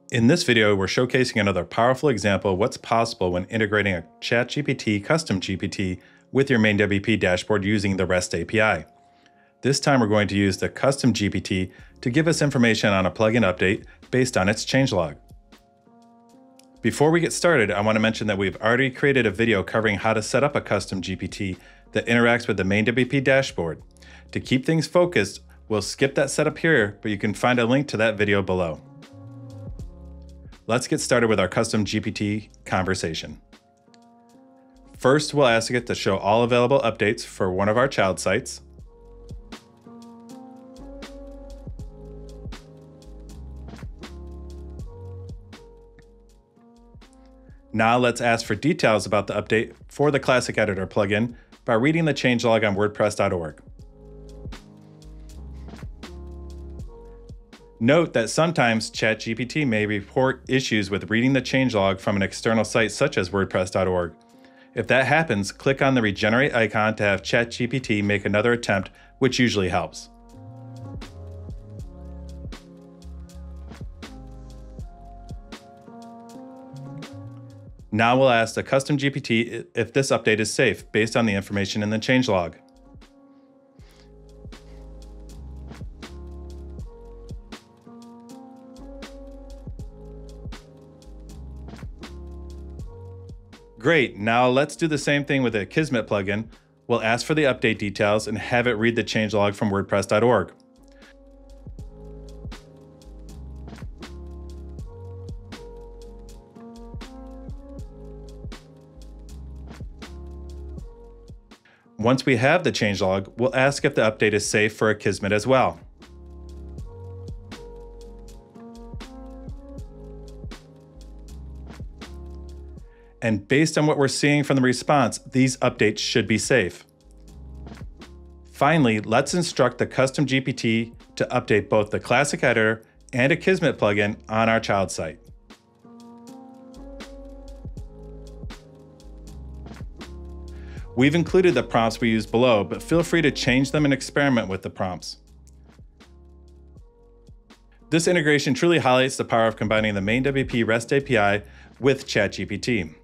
In this video, we're showcasing another powerful example of what's possible when integrating a ChatGPT Custom GPT with your MainWP dashboard using the REST API. This time we're going to use the Custom GPT to give us information on a plugin update based on its changelog. Before we get started, I want to mention that we've already created a video covering how to set up a Custom GPT that interacts with the MainWP dashboard. To keep things focused, we'll skip that setup here, but you can find a link to that video below. Let's get started with our Custom GPT conversation. First, we'll ask it to show all available updates for one of our child sites. Now let's ask for details about the update for the Classic Editor plugin by reading the changelog on WordPress.org. Note that sometimes ChatGPT may report issues with reading the changelog from an external site such as WordPress.org. If that happens, click on the regenerate icon to have ChatGPT make another attempt, which usually helps. Now we'll ask the Custom GPT if this update is safe based on the information in the changelog. Great, now let's do the same thing with the Akismet plugin. We'll ask for the update details and have it read the changelog from WordPress.org. Once we have the changelog, we'll ask if the update is safe for Akismet as well. And based on what we're seeing from the response, these updates should be safe. Finally, let's instruct the Custom GPT to update both the Classic Editor and Akismet plugin on our child site. We've included the prompts we used below, but feel free to change them and experiment with the prompts. This integration truly highlights the power of combining the MainWP REST API with ChatGPT.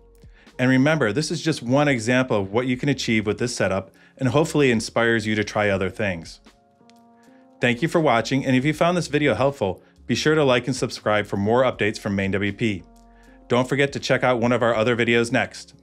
And remember, this is just one example of what you can achieve with this setup and hopefully inspires you to try other things. Thank you for watching, and if you found this video helpful, be sure to like and subscribe for more updates from MainWP. Don't forget to check out one of our other videos next.